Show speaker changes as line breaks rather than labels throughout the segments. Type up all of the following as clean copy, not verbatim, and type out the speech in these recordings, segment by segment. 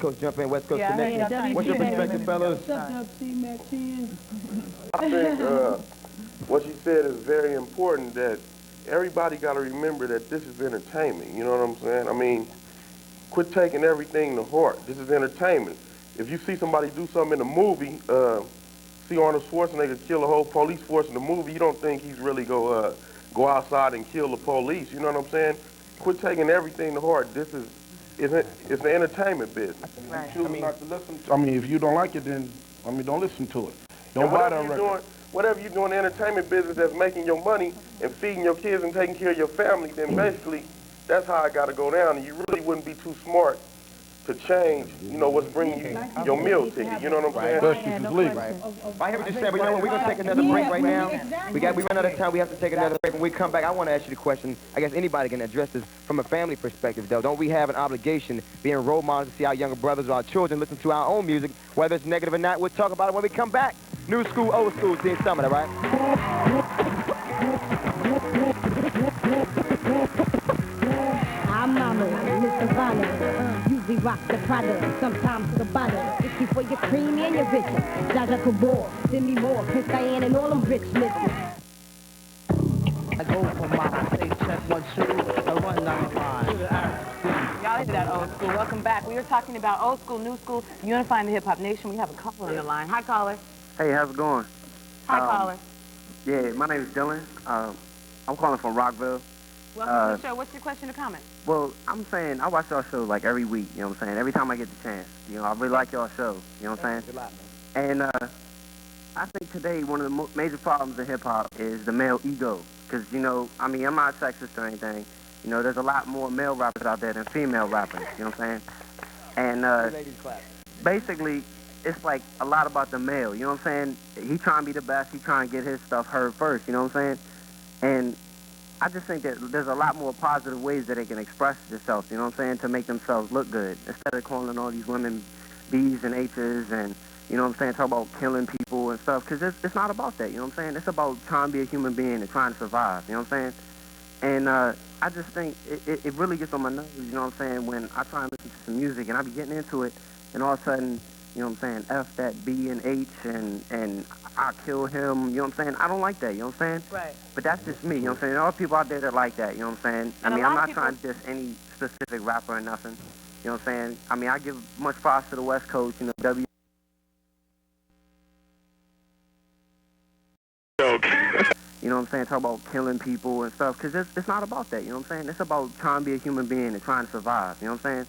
Coast Jump In, West Coast Connection. What's your perspective, fellas?
I
think what she said is very important, that everybody got to remember that this is entertainment, you know what I'm saying? I mean, quit taking everything to heart. This is entertainment. If you see somebody do something in a movie, see Arnold Schwarzenegger kill a whole police force in the movie, you don't think he's really go outside and kill the police, you know what I'm saying? Quit taking everything to heart. This is, it's an entertainment business.
Right.
You choose not to listen to it. I mean, if you don't like it, then, I mean, don't listen to it. Don't buy that record. Whatever you're doing in the entertainment business that's making your money and feeding your kids and taking care of your family, then basically that's how it got to go down. And you really wouldn't be too smart to change, you know, what's bringing you your meal ticket. You know what I'm saying?
Especially if it's legal. I hear what you're saying, but you know what? We're going to take another break right now. We run out of time. We have to take another break. When we come back, I want to ask you the question. I guess anybody can address this from a family perspective, though. Don't we have an obligation, being role models, to see our younger brothers or our children listen to our own music, whether it's negative or not? We'll talk about it when we come back. New school, old school, seeing some of that, right?
I'm Mama, Mr. Vanna. Usually rock the product, sometimes the butter. It's for your cream and your riches. Jaja Kabor, send me more, Prince Diane and all them rich niggas.
I go for my say check 1 2, I run 95.
Y'all into that old school. Welcome back. We were talking about old school, new school, unifying the hip-hop nation. We have a caller on the line. Hi, caller.
Hey, how's it going?
Hi, caller.
Yeah, my name is Dylan. I'm calling from Rockville.
Welcome to the show. What's your question or comment?
Well, I'm saying I watch y'all show like every week, you know what I'm saying? Every time I get the chance. You know, I really like y'all show, you know what I'm saying? And I think today one of the major problems in hip-hop is the male ego. Because, you know, I mean, I'm not sexist or anything. You know, there's a lot more male rappers out there than female rappers, you know what I'm saying? And basically, it's like a lot about the male, you know what I'm saying? He trying to be the best, he trying to get his stuff heard first, you know what I'm saying? And I just think that there's a lot more positive ways that they can express themselves, you know what I'm saying, to make themselves look good, instead of calling all these women B's and H's and, you know what I'm saying, talk about killing people and stuff, because it's not about that, you know what I'm saying? It's about trying to be a human being and trying to survive, you know what I'm saying? And I just think it really gets on my nerves, you know what I'm saying, when I try and listen to some music and I be getting into it, and all of a sudden, you know what I'm saying, F that B and H and I kill him, you know what I'm saying? I don't like that, you know what I'm saying?
Right.
But that's just me, you know what I'm saying? There are people out there that like that, you know what I'm saying? I mean, I'm not trying to diss any specific rapper or nothing, you know what I'm saying? I mean, I give much props to the West Coast, you know, W. You know what I'm saying? Talk about killing people and stuff, because it's not about that, you know what I'm saying? It's about trying to be a human being and trying to survive, you know what I'm saying?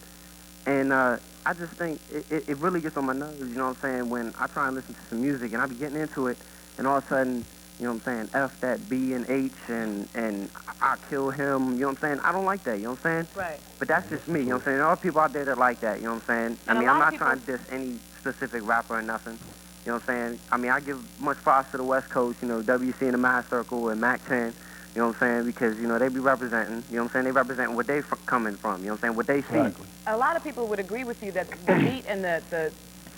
And I just think it really gets on my nerves, you know what I'm saying, when I try and listen to some music and I be getting into it, and all of a sudden, you know what I'm saying, F that B and H and I kill him, you know what I'm saying? I don't like that, you know what I'm saying?
Right.
But that's just me, you know what I'm saying? There are people out there that like that, you know what I'm saying? I mean, I'm not trying to diss any specific rapper or nothing. You know what I'm saying? I mean, I give much props to the West Coast, you know, WC and the Mass Circle and Mac 10, you know what I'm saying? Because, you know, they be representing, you know what I'm saying? They representing what they coming from, you know what I'm saying? What they see. Exactly.
A lot of people would agree with you that the beat and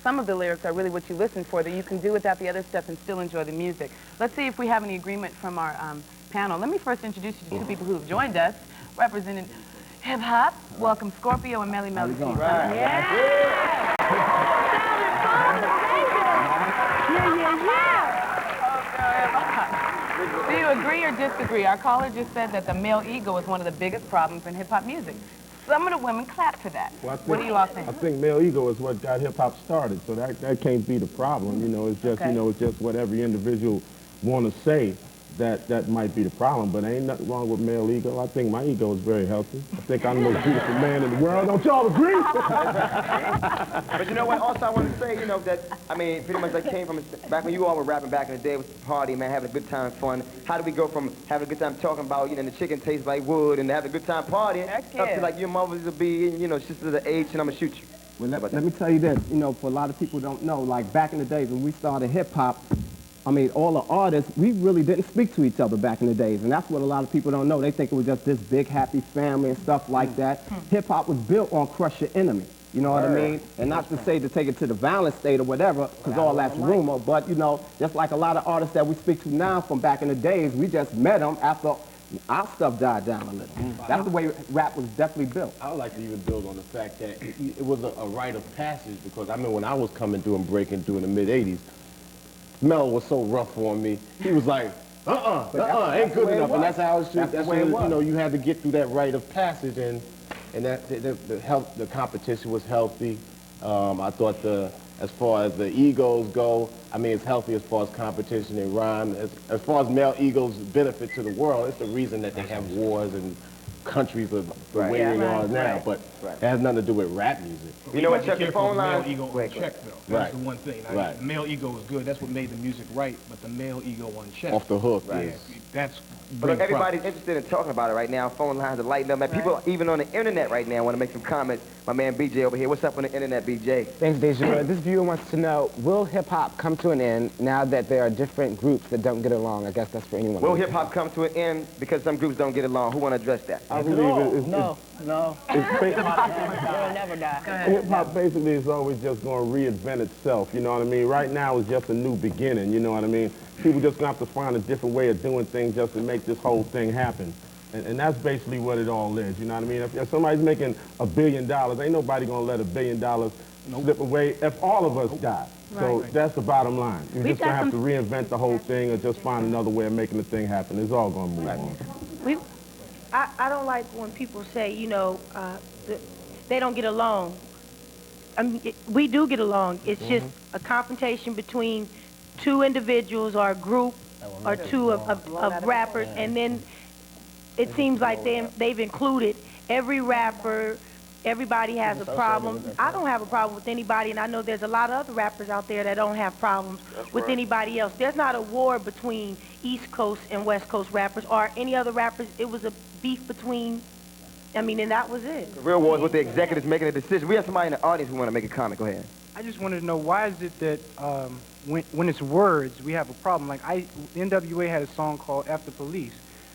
some of the lyrics are really what you listen for, that you can do without the other stuff and still enjoy the music. Let's see if we have any agreement from our panel. Let me first introduce you to two people who have joined us, representing hip-hop. Welcome, Scorpio and Melle Melle.
Right.
Yeah! Do you agree or disagree? Our caller just said that the male ego is one of the biggest problems in hip-hop music. Some of the women clap for that.
Well,
what do you all think?
I think male ego is what got hip-hop started, so that can't be the problem. You know, it's just, you know, it's just what every individual want to say that might be the problem, but ain't nothing wrong with male ego. I think my ego is very healthy. I think I'm the most beautiful man in the world. Don't y'all agree?
But you know what? Also, I want to say, you know, that, I mean, pretty much that came from back when you all were rapping back in the day. It was a party, man, having a good time, fun. How do we go from having a good time talking about, you know, the chicken tastes like wood and having a good time partying up to like your mother's a B and, you know, sister's an H and I'm going to shoot you?
Well, let me tell you this, you know, for a lot of people don't know, like back in the days when we started hip-hop, I mean, all the artists, we really didn't speak to each other back in the days, and that's what a lot of people don't know. They think it was just this big, happy family and stuff like that. Hip-hop was built on crush your enemy, you know what I mean? And not to say to take it to the violent state or whatever, because all that's rumor, but, you know, just like a lot of artists that we speak to now from back in the days, we just met them after our stuff died down a little. That's the way rap was definitely built.
I would like to even build on the fact that it was a rite of passage, because I remember when I was coming through and breaking through in the mid-'80s, Mel was so rough on me. He was like, ain't good enough. And that's how it should. That's what, you know, you had to get through that rite of passage, and that the competition was healthy. I thought as far as the egos go, I mean, it's healthy as far as competition and rhyme. As far as male egos benefit to the world, it's the reason that they have wars and countries are the way they are now. But it has nothing to do with rap music.
You know what, Chuck, the phone line...
Male ego unchecked, though. That's the one thing. The male ego is good. That's what made the music right, but the male ego unchecked.
Off the hook,
that's...
But look, everybody's interested in talking about it right now. Phone lines are lighting up. Man, people even on the internet right now want to make some comments. My man BJ over here. What's up on the internet, BJ?
Thanks, Deja. This viewer wants to know, will hip-hop come to an end now that there are different groups that don't get along? I guess that's for anyone.
Will hip-hop come to an end because some groups don't get along? Who want to address that?
I believe no.
It'll never die.
Hip-hop basically is always just going to reinvent itself, you know what I mean? Right now is just a new beginning, you know what I mean? People just going to have to find a different way of doing things just to make this whole thing happen. And that's basically what it all is, you know what I mean? If somebody's making $1 billion, ain't nobody going to let $1 billion slip away if all of us die. So that's the bottom line. You're just going to have to reinvent the whole thing or just find another way of making the thing happen. It's all going to move on.
I don't like when people say, you know, they don't get along. I mean, we do get along. It's just a confrontation between two individuals or a group or two of rappers, and then it seems like they've included every rapper. Everybody has a problem. I don't have a problem with anybody, and I know there's a lot of other rappers out there that don't have problems with anybody else. There's not a war between East Coast and West Coast rappers or any other rappers. It was a beef between, I mean, and that was it. The
real war is with the executives making a decision. We have somebody in the audience who want to make a comment. Go ahead.
I just wanted to know, why is it that when it's words, we have a problem? Like, NWA had a song called After Police,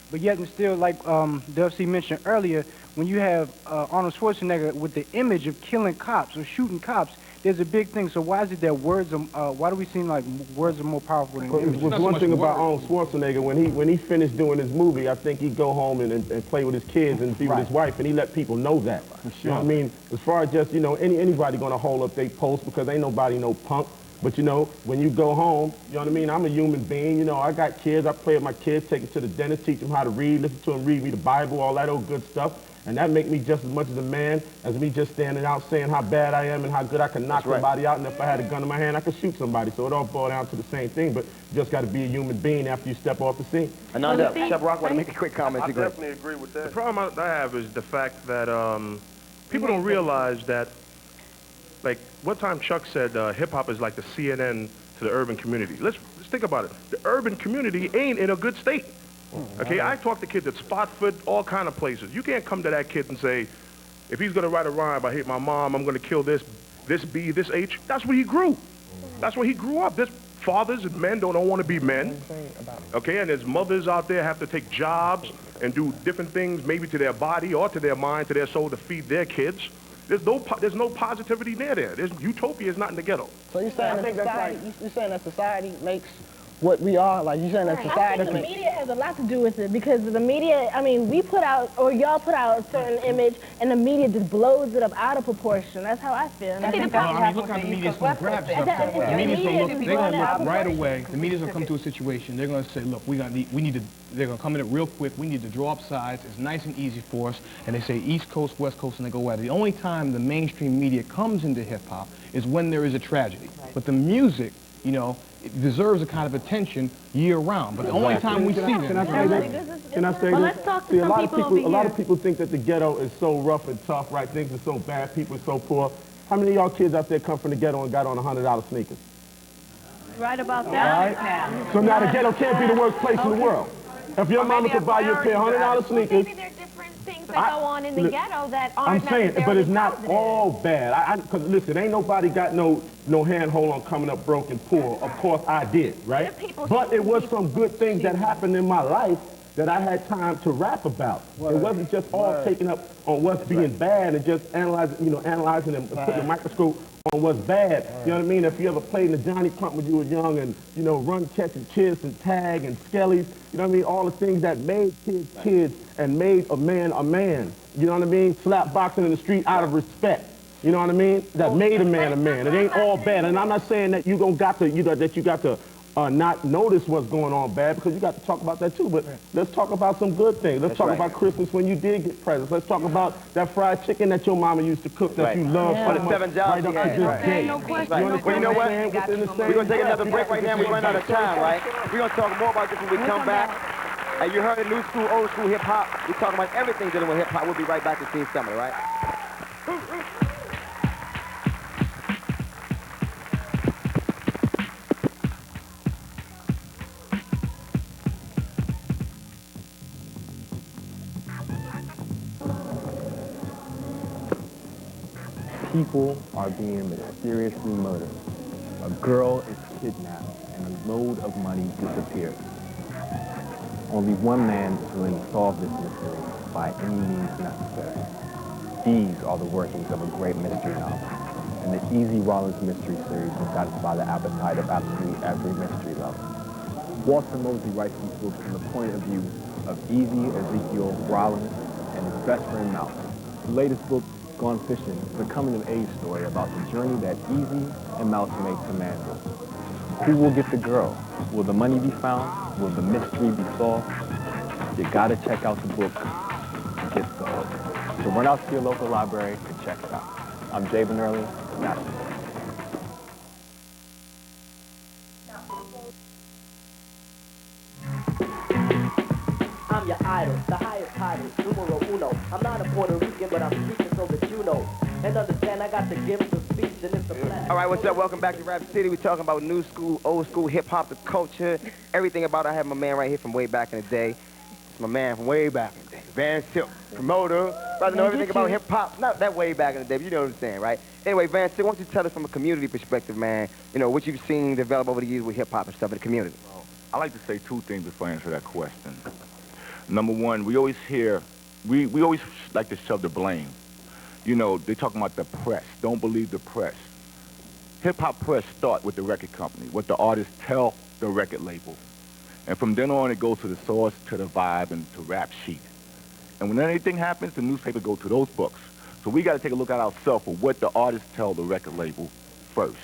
but yet and still, like Dove C mentioned earlier, when you have Arnold Schwarzenegger with the image of killing cops or shooting cops, there's a big thing. So why is it that words are, why do we seem like words are more powerful than images?
Well, one thing about Arnold Schwarzenegger, when he finished doing his movie, I think he'd go home and play with his kids and be with his wife, and he let people know that. You know what I mean? As far as just, you know, anybody gonna hold up their post, because ain't nobody no punk. But you know, when you go home, you know what I mean? I'm a human being, you know, I got kids, I play with my kids, take them to the dentist, teach them how to read, listen to them read me the Bible, all that old good stuff. And that make me just as much as a man as me just standing out saying how bad I am and how good I can knock somebody out, and if I had a gun in my hand, I could shoot somebody. So it all boils down to the same thing, but you just got to be a human being after you step off the scene.
Ananda, Chub Rock want to make a quick comment.
I definitely agree with that.
The problem I have is the fact that people don't realize that, like, one time Chuck said hip-hop is like the CNN to the urban community. Let's think about it. The urban community ain't in a good state. Okay, I talk to kids at Spotswood, all kind of places. You can't come to that kid and say, if he's going to write a rhyme, I hate my mom, I'm going to kill this B, this H. That's where he grew. That's where he grew up. There's fathers and men don't want to be men. Okay, and there's mothers out there have to take jobs and do different things, maybe to their body or to their mind, to their soul, to feed their kids. There's no positivity near there. Utopia is not in the ghetto.
So you're saying that society makes what we are, like you're saying that society.
I think the media has a lot to do with it, because the media, I mean, we put out, or y'all put out a certain image, and the media just blows it up out of proportion. That's how I feel. And I think
I mean, look how the media's going to grab stuff. The media's going to look right away. The media's going to come to a situation. They're going to say, look, they're going to come in it real quick. We need to draw up sides. It's nice and easy for us. And they say East Coast, West Coast, and they go at it. The only time the mainstream media comes into hip-hop is when there is a tragedy. But the music, you know, it deserves a kind of attention year-round. But the only time we see them...
Can I say this? Can I say this?
Let's talk to some people over here.
A lot of people think that the ghetto is so rough and tough, right? Things are so bad, people are so poor. How many of y'all kids out there come from the ghetto and got on $100 sneakers?
Right about that.
Right? So now the ghetto can't be the worst place in the world. If your mama could buy you a pair of $100 sneakers...
Maybe there are different things that go on in the ghetto that aren't
I'm saying, but it's not
positive.
all bad. Because listen, ain't nobody got no handhold on coming up broke and poor. Of course I did, right? But it was some good things that happened in my life
that I had time to rap about. It wasn't just all taken up on what's being bad and just analyzing and putting a microscope on what's bad. You know what I mean? If you ever played in the Johnny Crump when you were young and, run, catch, and chase and tag and skellies, you know what I mean? All the things that made kids and made a man a man. You know what I mean? Slap boxing in the street out of respect. You know what I mean? That made a man a man. It ain't all bad. And I'm not saying that you got to not notice what's going on bad, because you got to talk about that too. But let's talk about some good things. Let's talk about Christmas when you did get presents. Let's talk about that fried chicken that your mama used to cook that you love so much.
The 7 jobs
right up to this day.
No question.
Well, you know what? We're going to take another break right now. We run out of time, right? We're going to talk more about this when we come back. And you heard it, new school, old school hip-hop. We're talking about everything dealing with hip-hop. We'll be right back to Teen Summer, right?
People are being mysteriously murdered. A girl is kidnapped and a load of money disappears. Only one man is willing to solve this mystery by any means necessary. These are the workings of a great mystery novel, and the Easy Rollins Mystery Series will satisfy the appetite of absolutely every mystery lover. Walter Mosley writes these books from the point of view of Easy Ezekiel Rollins and his best friend Malcolm. The latest book, Gone Fishing, is a coming-of-age story about the journey that Easy and Malcolm make to manhood. Who will get the girl? Will the money be found? Will the mystery be solved? You gotta check out the book to get the hook. So run out to your local library and check it out. I'm Javen Early, National.
I'm your idol, the highest title, numero uno. I'm not a Puerto Rican, but I'm speaking so that you know. And understand I got the gift of speech and it's a blast.
All right, what's up? Welcome back to Rap City. We're talking about new school, old school, hip-hop, the culture, everything about it. I have my man right here from way back in the day. It's my man from way back in the day. Van Silk, promoter. Rather know everything about hip-hop. Not that way back in the day, but you know what I'm saying, right? Anyway, Van Silk, why don't you tell us from a community perspective, man, what you've seen develop over the years with hip-hop and stuff in the community?
Well, I like to say two things before I answer that question. Number one, we always hear, we always like to shove the blame. They talking about the press. Don't believe the press. Hip-hop press start with the record company, what the artists tell the record label. And from then on, it goes to the source, to the vibe, and to rap sheet. And when anything happens, the newspaper go to those books. So we got to take a look at ourselves for what the artists tell the record label first.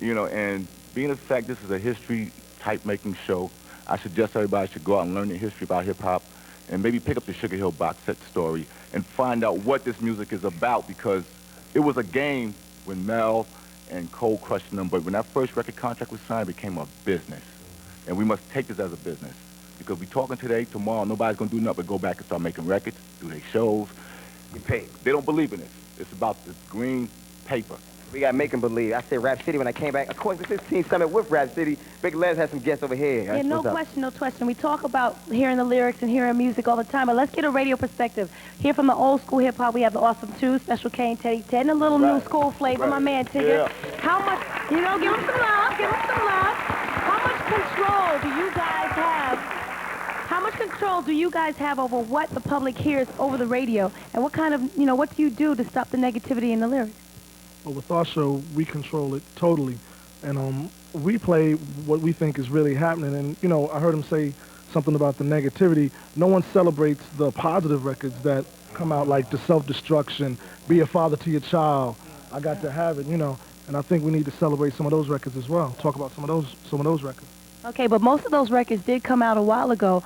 And being the fact this is a history type-making show, I suggest everybody should go out and learn the history about hip-hop and maybe pick up the Sugar Hill box set story and find out what this music is about, because it was a game when Mel and Cole crushed them, but when that first record contract was signed, it became a business. And we must take this as a business, because we talking today, tomorrow, nobody's going to do nothing but go back and start making records, do their shows, get paid. They don't believe in this. It's about the green paper.
We got Make 'em Believe. I said Rap City when I came back. Of course, this is Teen Summit with Rap City. Big Les has some guests over here.
Yeah, no question. We talk about hearing the lyrics and hearing music all the time, but let's get a radio perspective. Here from the old school hip-hop, we have the Awesome Two, Special K and Teddy Ted, and a little new school flavor, my man Tigger.
Yeah.
How much, give him some love, How much control do you guys have? How much control do you guys have over what the public hears over the radio? And what kind of, what do you do to stop the negativity in the lyrics?
Well, with our show, we control it totally. And we play what we think is really happening. And, I heard him say something about the negativity. No one celebrates the positive records that come out, like the self-destruction, Be a Father to Your Child, I Got to Have It, And I think we need to celebrate some of those records as well. Talk about some of those records.
Okay, but most of those records did come out a while ago.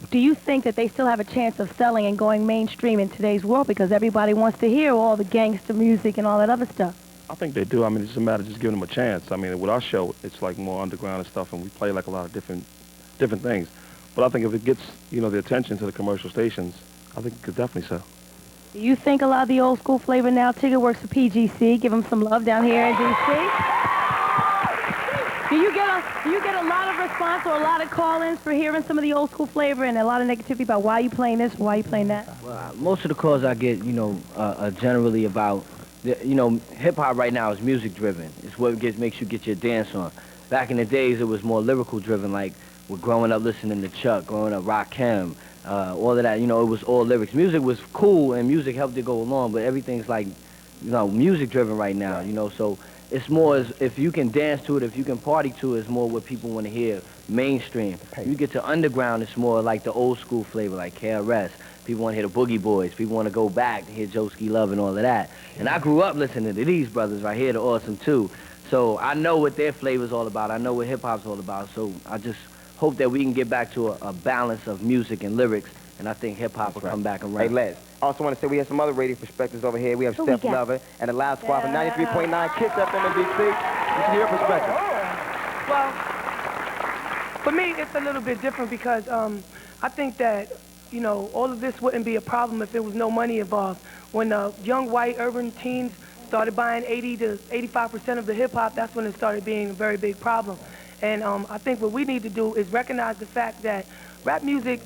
Do you think that they still have a chance of selling and going mainstream in today's world, because everybody wants to hear all the gangster music and all that other stuff?
I think they do. It's just a matter of just giving them a chance. With our show, it's like more underground and stuff, and we play like a lot of different things. But I think if it gets, the attention to the commercial stations, I think it could definitely sell.
Do you think a lot of the old school flavor now? Tigger works for PGC. Give him some love down here in D.C. Do you get a lot of response or a lot of call-ins for hearing some of the old school flavor and a lot of negativity about why you playing this, why you playing that?
Well, most of the calls I get, are generally about, hip-hop right now is music-driven. It's what makes you get your dance on. Back in the days, it was more lyrical-driven, like with growing up listening to Chuck, growing up Rakim, all of that, you know, it was all lyrics. Music was cool and music helped it go along, but everything's like, you know, music driven right now, you know, so it's more as if you can dance to it, if you can party to it, it's more what people want to hear, mainstream. You get to underground, it's more like the old school flavor, like KRS. People want to hear the Boogie Boys. People want to go back to hear Joeski Love and all of that. And I grew up listening to these brothers right here, the Awesome too. So I know what their flavor's all about. I know what hip-hop's all about. So I just hope that we can get back to a balance of music and lyrics, and I think hip-hop will come back around.
Hey, Les, I also want to say we have some other radio perspectives over here. We have Steph Lover and the Loud Squad from 93.9 Kiss FM in D.C. What's your perspective?
Well, for me, it's a little bit different because I think that, you know, all of this wouldn't be a problem if there was no money involved. When young white urban teens started buying 80 to 85% of the hip-hop, that's when it started being a very big problem. And I think what we need to do is recognize the fact that rap music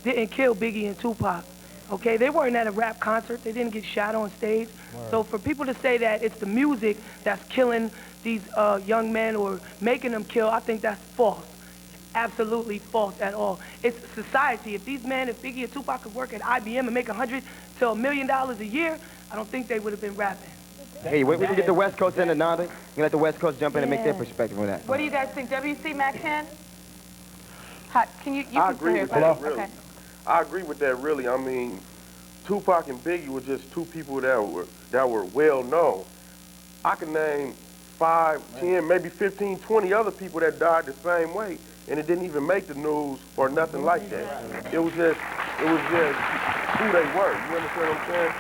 didn't kill Biggie and Tupac. Okay, they weren't at a rap concert. They didn't get shot on stage. Word. So for people to say that it's the music that's killing these young men or making them kill, I think that's false. Absolutely false at all. It's society. If these men, if Biggie and Tupac could work at IBM and make $100 to $1 million a year, I don't think they would have been rapping.
Hey, we can get the West Coast and ANANDA. You can let the West Coast jump in and make their perspective on that.
What do you guys think? WC, Mac 10? Can you
I agree with that, really.
Okay.
I agree with that, really. I mean, Tupac and Biggie were just two people that were well known. I can name 5, 10, maybe 15, 20 other people that died the same way, and it didn't even make the news or nothing like that. It was just who they were. You understand what I'm saying?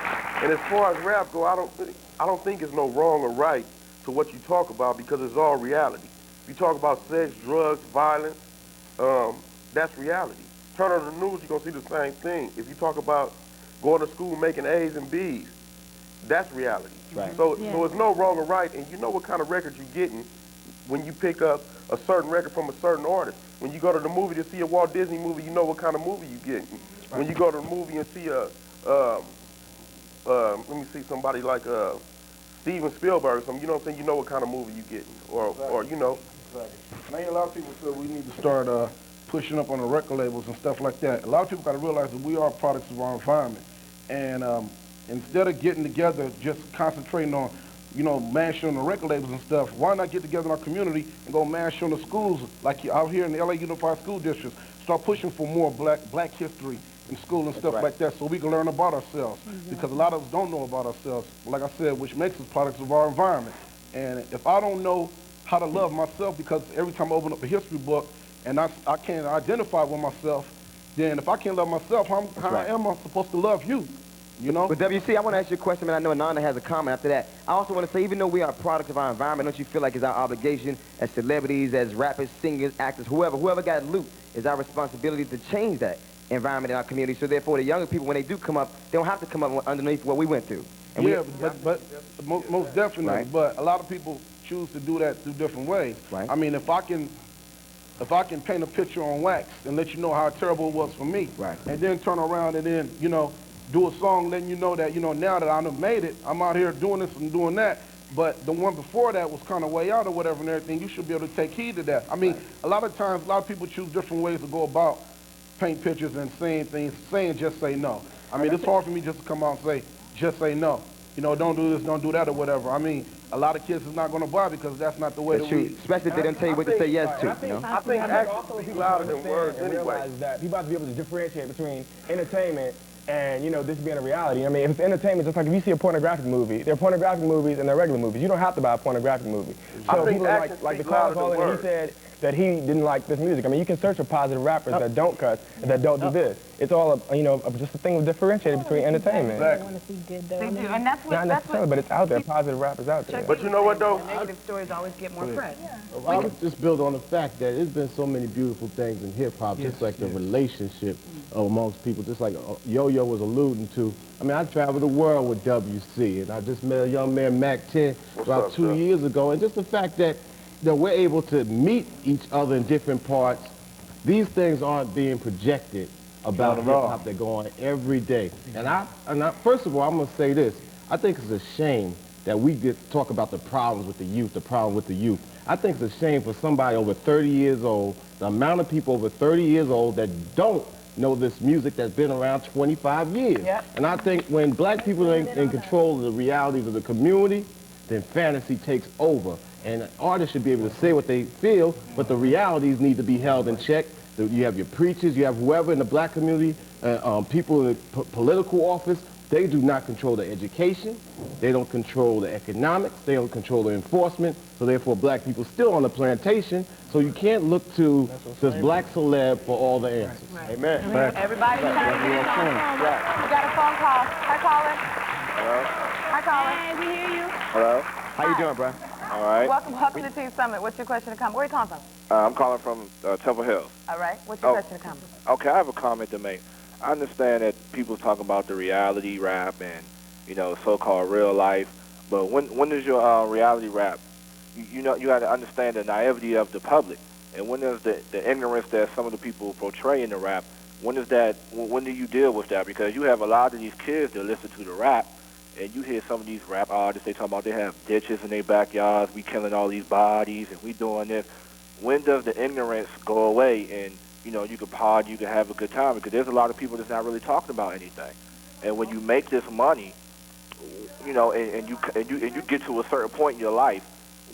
And as far as rap go, I don't think it's no wrong or right to what you talk about because it's all reality. If you talk about sex, drugs, violence, that's reality. Turn on the news, you're gonna see the same thing. If you talk about going to school, making A's and B's, that's reality. Right. So it's no wrong or right, and you know what kind of record you're getting when you pick up a certain record from a certain artist. When you go to the movie to see a Walt Disney movie, you know what kind of movie you're getting. Right. When you go to the movie and see let me see, somebody like Steven Spielberg or something, you know what I'm saying, you know what kind of movie you're getting, or you know.
Exactly. Now, a lot of people feel we need to start pushing up on the record labels and stuff like that. A lot of people got to realize that we are products of our environment. And instead of getting together, just concentrating on, you know, mashing on the record labels and stuff, why not get together in our community and go mash on the schools, like out here in the LA Unified School District, start pushing for more black history in school and stuff like that so we can learn about ourselves. Because a lot of us don't know about ourselves, like I said, which makes us products of our environment. And if I don't know how to love myself, because every time I open up a history book and I can't identify with myself, then if I can't love myself, how am I supposed to love you? You know?
But WC, I want to ask you a question, and I know ANANDA has a comment after that. I also want to say, even though we are products of our environment, don't you feel like it's our obligation as celebrities, as rappers, singers, actors, whoever got loot, it's our responsibility to change that environment in our community. So therefore, the younger people, when they do come up, they don't have to come up underneath what we went through. And
but most definitely. Right. But a lot of people choose to do that through different ways. Right. I mean, if I can paint a picture on wax and let you know how terrible it was for me, and then turn around and then, you know, do a song letting you know that, you know, now that I done made it, I'm out here doing this and doing that, but the one before that was kind of way out or whatever and everything, you should be able to take heed to that. I mean, a lot of times, a lot of people choose different ways to go about paint pictures and saying things, saying just say no. I mean, it's hard for me just to come out and say, just say no. You know, don't do this, don't do that or whatever. I mean, a lot of kids is not going to buy because that's not the way that we...
Especially if they don't tell you what to say yes to, you know?
I think actions speak louder than words anyway.
That people have to be able to differentiate between entertainment and, you know, this being a reality. I mean, if it's entertainment, just like if you see a pornographic movie, there are pornographic movies and there are regular movies. You don't have to buy a pornographic movie. So people like the caller calling and he said that he didn't like this music. I mean, you can search for positive rappers that don't cuss and that don't do this. It's all, you know, just a thing of differentiating between entertainment.
I want to see good though.
They do, and that's what...
Not necessarily, but it's out there. Positive rappers out there.
But you know what, though?
Negative stories always get more press.
I would just build on the fact that there's been so many beautiful things in hip-hop, just like the relationship amongst people, just like Yo-Yo was alluding to. I mean, I traveled the world with WC, and I just met a young man, Mac 10, about 2 years ago, and just the fact that we're able to meet each other in different parts, these things aren't being projected about hip-hop that go on every day. And I first of all, I'm going to say this. I think it's a shame that we talk about the problems with the youth, the problem with the youth. I think it's a shame for somebody over 30 years old, the amount of people over 30 years old that don't know this music that's been around 25 years.
Yep.
And I think when black people are in control of the realities of the community, then fantasy takes over. And artists should be able to say what they feel, but the realities need to be held in check. You have your preachers, you have whoever in the black community, people in political office. They do not control the education, they don't control the economics, they don't control the enforcement, so therefore black people still on the plantation, so you can't look to this black celeb for all the answers.
Right.
Amen.
Everybody, we got a phone call. Hi, caller.
Hello?
Hi, caller.
Hey, we hear you.
Hello?
How you doing, bro?
All right.
Welcome to Teen Summit. What's your question or comment? Where are you calling from?
I'm calling from Temple Hills.
All right. What's your question or comment?
Okay, I have a comment to make. I understand that people talk about the reality rap and, you know, so-called real life, but when is your reality rap? You know, you got to understand the naivety of the public, and when is the ignorance that some of the people portray in the rap? When do you deal with that? Because you have a lot of these kids that listen to the rap, and you hear some of these rap artists, they talk about they have ditches in their backyards, we killing all these bodies, and we doing this. When does the ignorance go away and, you know, you can party, you can have a good time? Because there's a lot of people that's not really talking about anything. And when you make this money, you know, and you get to a certain point in your life,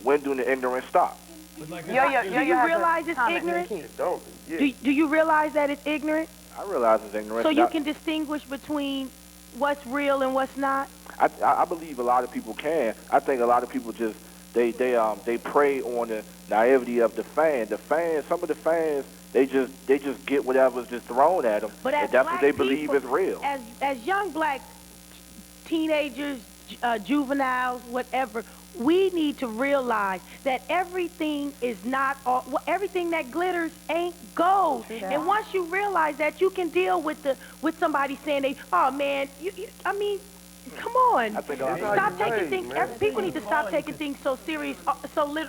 when do the ignorance stop?
Do you realize it's ignorant? Do you realize that it's ignorant?
I realize it's ignorant.
So you can distinguish between what's real and what's not?
I believe a lot of people can. I think a lot of people just they prey on the naivety of the fan. The fans, some of the fans, they just get whatever's just thrown at them,
But
and that's what they believe
people,
is real.
As young black teenagers, juveniles, whatever, we need to realize that everything is not all, everything that glitters ain't gold. And once you realize that, you can deal with somebody saying they, oh man, I mean, come on. Stop taking things. People need to stop taking things so serious,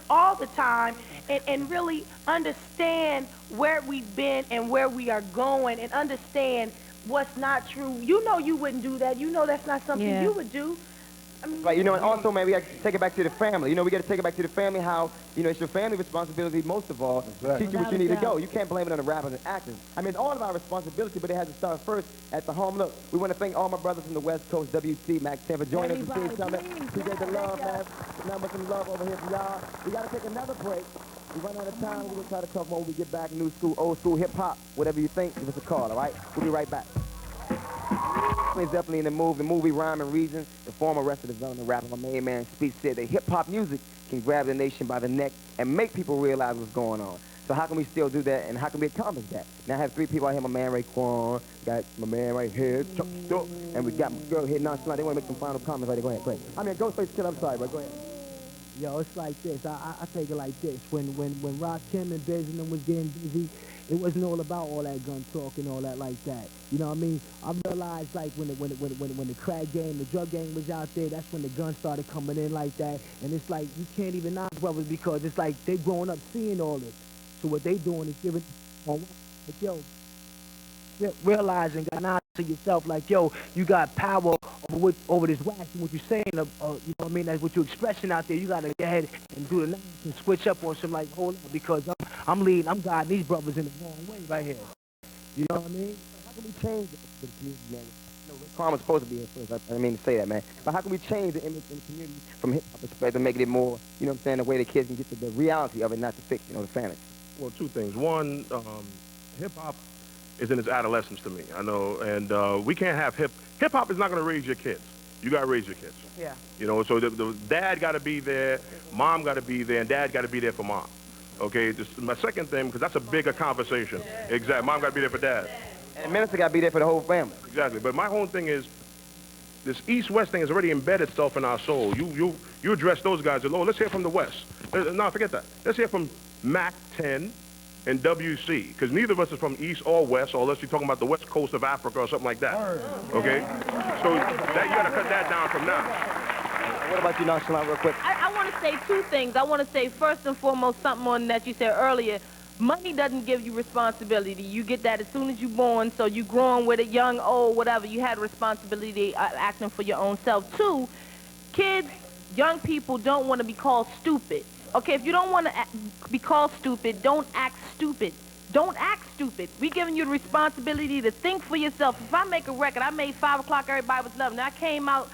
all the time, and really understand where we've been and where we are going, and understand what's not true. You know you wouldn't do that. You know that's not something you would do. I mean,
right, you know, and also, man, we got to take it back to the family. You know, we got to take it back to the family, how, you know, it's your family responsibility, most of all, to teach you what you need to go. You can't blame it on the rappers and actors. I mean, it's all of our responsibility, but it has to start first at the home. Look, we want to thank all my brothers from the West Coast, WT, Mac 10, for joining us for Teen Summit. Appreciate the love, man. Number some love over here for y'all. We got to take another break. We run out of time. We're going to try to talk more when we get back. New school, old school, hip-hop, whatever you think, give us a call, all right? We'll be right back. He's definitely in the movie Rhyme and Reason. The former Arrested Development rapper, my main man Speech, said that hip-hop music can grab the nation by the neck and make people realize what's going on. So how can we still do that, and how can we accomplish that? Now I have three people out here. My man Raekwon, got my man right here, and we got my girl here, Nonchalant. They want to make some final comments right there. Go ahead, quick. I mean, Ghostface Killer, I'm sorry, but go ahead.
Yo, it's like this. I take it like this. When Rakim and Biz and them was getting busy, it wasn't all about all that gun talk and all that like that. You know what I mean? I realized like when the crack game, the drug game was out there, that's when the guns started coming in like that. And it's like you can't even knock brothers because it's like they growing up seeing all this. So what they doing is giving, like, yo, realizing, got knowledge to yourself, like, yo, you got power over this wax and what you're saying, you know what I mean? That's what you're expressing out there. You got to go ahead and do the knowledge and switch up on some, like, hold up, because I'm guiding these brothers in the wrong way right here. You know what I mean?
How can we change it for the community, man? You know, Raekwon was supposed to be here first. I didn't mean to say that, man. But how can we change the image in the community from hip-hop perspective, make it more, you know what I'm saying, the way the kids can get to the reality of it, not the fiction or the fantasy?
Well, two things. One, hip-hop is in its adolescence to me, I know, and we can't have hip-hop is not going to raise your kids. You got to raise your kids.
Yeah.
You know, so the dad got to be there, mom got to be there, and dad got to be there for mom. Okay, my second thing, because that's a bigger conversation. Exactly, mom got to be there for dad.
And minister got to be there for the whole family.
Exactly, but my whole thing is, this East-West thing has already embedded itself in our soul. You address those guys, oh, let's hear from the West. No, forget that. Let's hear from Mac 10 and WC, because neither of us is from East or West, or unless you're talking about the West Coast of Africa or something like that. Okay? So that you got to cut that down from now.
What about you, Nonchalant, real quick?
I want to say two things. I want to say, first and foremost, something on that you said earlier. Money doesn't give you responsibility. You get that as soon as you're born, so you growing with it, young, old, whatever. You had responsibility acting for your own self. Two, kids
young people don't want to be called stupid. Okay, if you don't want to be called stupid, don't act stupid. Don't act stupid. We giving you the responsibility to think for yourself. If I make a record, I made 5 o'clock, everybody was loving it. I came out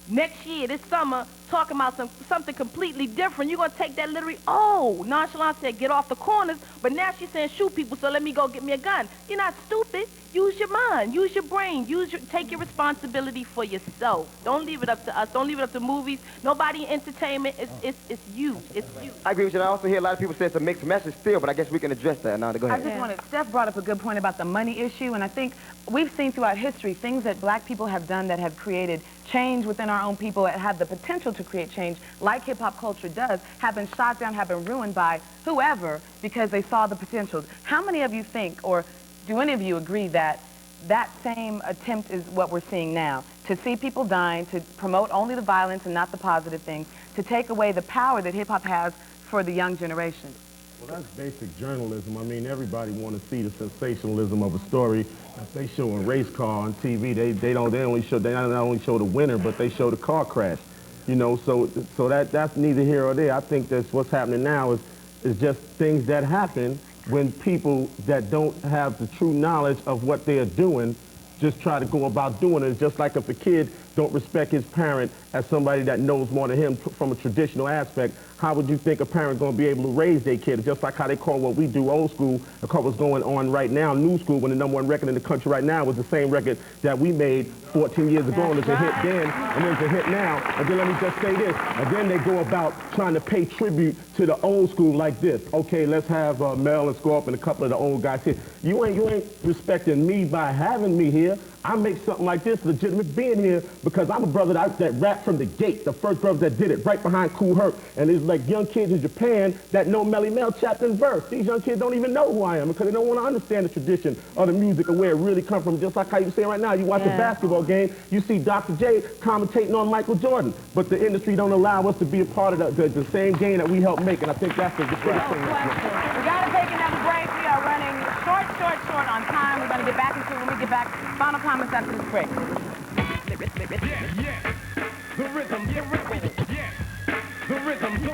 next year, this summer, talking about something completely different. You're going to take that literally, oh, nonchalant said get off the corners, but now she's saying shoot people, so let me go get me a gun. You're not stupid. Use your mind. Use your brain. Take your responsibility for yourself. Don't leave it up to us. Don't leave it up to movies. Nobody in entertainment. It's you. It's you.
I agree with you. I also hear a lot of people say it's a mixed message still, but I guess we can address that now. Go ahead.
I just wanted, Steph brought up a good point about the money issue, and I think we've seen throughout history things that black people have done that have created change within our own people, that have the potential to create change, like hip-hop culture does, have been shot down, have been ruined by whoever because they saw the potential. How many of you think, or do any of you agree that that same attempt is what we're seeing now? To see people dying, to promote only the violence and not the positive things, to take away the power that hip-hop has for the young generation.
Well, that's basic journalism. I mean, everybody want to see the sensationalism of a story. If they show a race car on TV, they not only show the winner, but they show the car crash. You know, so that's neither here or there. I think that's what's happening now is just things that happen when people that don't have the true knowledge of what they are doing just try to go about doing it. It's just like if a kid don't respect his parent as somebody that knows more than him from a traditional aspect, how would you think a parent going to be able to raise their kid? It's just like how they call what we do old school, and call what's going on right now, new school, when the #1 record in the country right now was the same record that we made 14 years ago, and it's a hit then, and it's a hit now. And then let me just say this, and then they go about trying to pay tribute to the old school like this. Okay, let's have Mel and Scorp and a couple of the old guys here. You ain't respecting me by having me here. I make something like this legitimate being here because I'm a brother that rapped from the gate, the first brother that did it, right behind Kool Herc. And there's like young kids in Japan that know Melle Mel chapter and verse. These young kids don't even know who I am because they don't want to understand the tradition of the music and where it really comes from. Just like how you say right now, you watch a basketball game, you see Dr. J commentating on Michael Jordan, but the industry don't allow us to be a part of the same game that we helped make, and I think that's the biggest thing.
We got to take another break. We are running short on time. We're going to get back into it when we get back. Final comments after this break.
The rhythm, the rhythm, the rhythm.